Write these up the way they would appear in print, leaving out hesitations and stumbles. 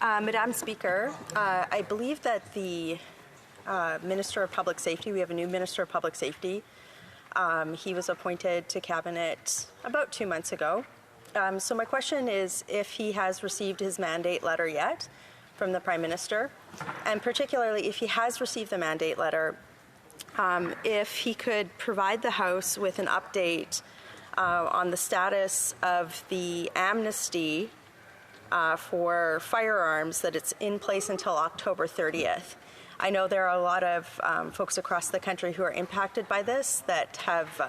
Madam Speaker, I believe that the Minister of Public Safety, we have a new Minister of Public Safety. He was appointed to Cabinet about 2 months ago. So my question is if he has received his mandate letter yet from the Prime Minister, and particularly if he has received the mandate letter, if he could provide the House with an update on the status of the amnesty for firearms, that it's in place until October 30th. I know there are a lot of folks across the country who are impacted by this that have,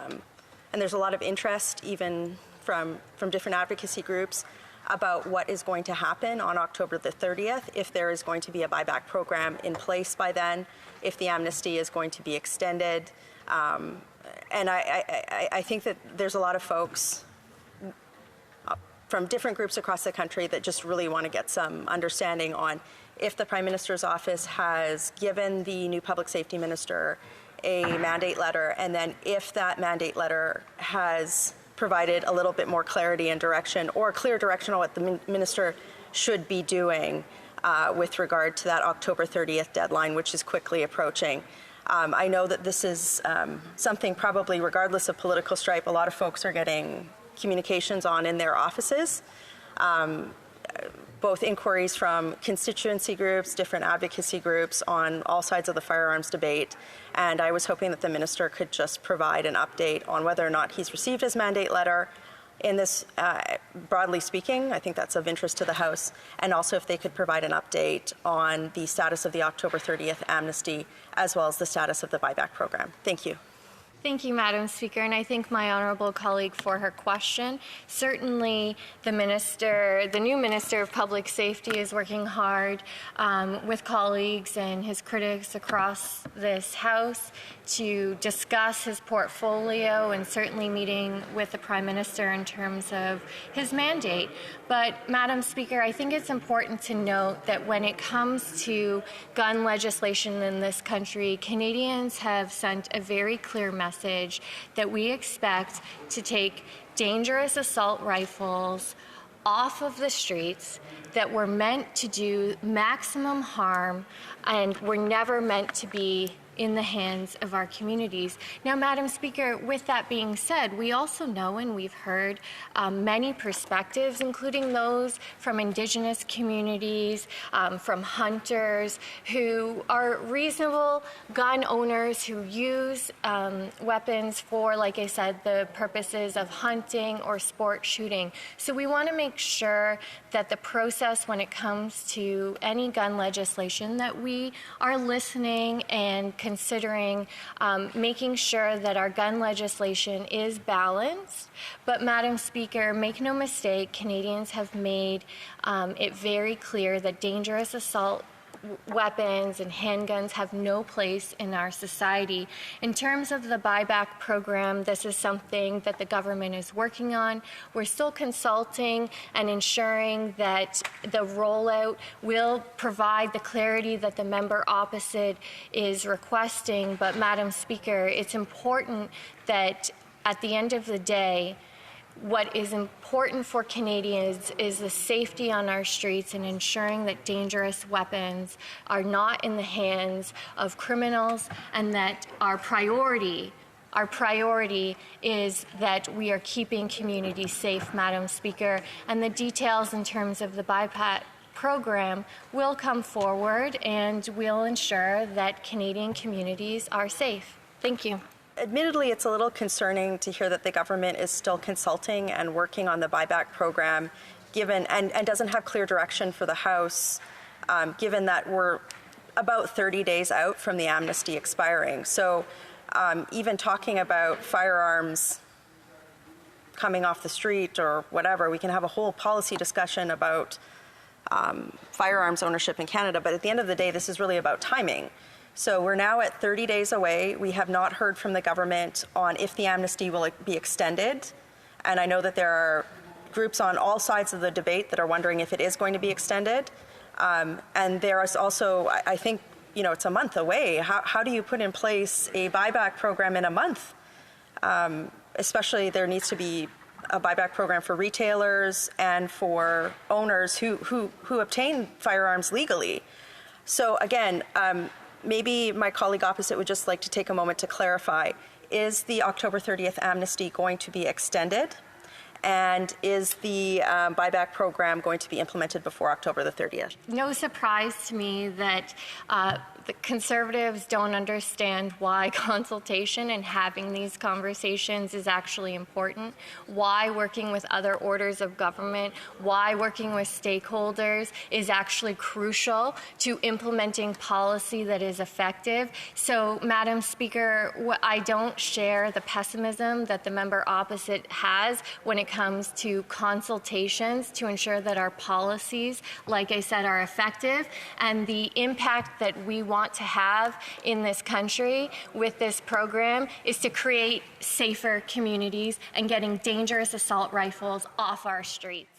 and there's a lot of interest even from different advocacy groups about what is going to happen on October the 30th, if there is going to be a buyback program in place by then, if the amnesty is going to be extended. And I think that there's a lot of folks from different groups across the country that just really want to get some understanding on if the Prime Minister's office has given the new Public Safety Minister a mandate letter, and then if that mandate letter has provided a little bit more clarity and direction, or clear direction on what the Minister should be doing with regard to that October 30th deadline, which is quickly approaching. I know that this is something probably, regardless of political stripe, a lot of folks are getting communications on in their offices, both inquiries from constituency groups, different advocacy groups on all sides of the firearms debate. And I was hoping that the Minister could just provide an update on whether or not he's received his mandate letter. In this, broadly speaking, I think that's of interest to the House, and also if they could provide an update on the status of the October 30th amnesty, as well as the status of the buyback program. Thank you. Thank you, Madam Speaker, and I thank my honourable colleague for her question. Certainly, the new Minister of Public Safety is working hard with colleagues and his critics across this House to discuss his portfolio, and certainly meeting with the Prime Minister in terms of his mandate. But, Madam Speaker, I think it's important to note that when it comes to gun legislation in this country, Canadians have sent a very clear message that we expect to take dangerous assault rifles off of the streets, that were meant to do maximum harm and were never meant to be in the hands of our communities. Now, Madam Speaker, with that being said, we also know, and we've heard many perspectives, including those from Indigenous communities, from hunters, who are reasonable gun owners who use weapons for, like I said, the purposes of hunting or sport shooting. So we want to make sure that the process when it comes to any gun legislation, that we are listening and considering making sure that our gun legislation is balanced. But, Madam Speaker, make no mistake, Canadians have made it very clear that dangerous assault weapons and handguns have no place in our society. In terms of the buyback program, this is something that the government is working on. We're still consulting and ensuring that the rollout will provide the clarity that the member opposite is requesting. But, Madam Speaker, it's important that at the end of the day, what is important for Canadians is the safety on our streets and ensuring that dangerous weapons are not in the hands of criminals, and that our priority is that we are keeping communities safe, Madam Speaker. And the details in terms of the buyback program will come forward, and will ensure that Canadian communities are safe. Thank you. Admittedly, it's a little concerning to hear that the government is still consulting and working on the buyback program, given and doesn't have clear direction for the House, given that we're about 30 days out from the amnesty expiring. So even talking about firearms coming off the street or whatever, we can have a whole policy discussion about firearms ownership in Canada, but at the end of the day, this is really about timing. So we're now at 30 days away. We have not heard from the government on if the amnesty will be extended. And I know that there are groups on all sides of the debate that are wondering if it is going to be extended. And there is also, I think, it's a month away. How do you put in place a buyback program in a month? Especially there needs to be a buyback program for retailers and for owners who obtain firearms legally. So again, maybe my colleague opposite would just like to take a moment to clarify, is the October 30th amnesty going to be extended? And is the buyback program going to be implemented before October the 30th? No surprise to me that the Conservatives don't understand why consultation and having these conversations is actually important, why working with other orders of government, why working with stakeholders is actually crucial to implementing policy that is effective. So, Madam Speaker, I don't share the pessimism that the member opposite has when it comes to consultations to ensure that our policies, like I said, are effective, and the impact that we want to have in this country with this program is to create safer communities and getting dangerous assault rifles off our streets.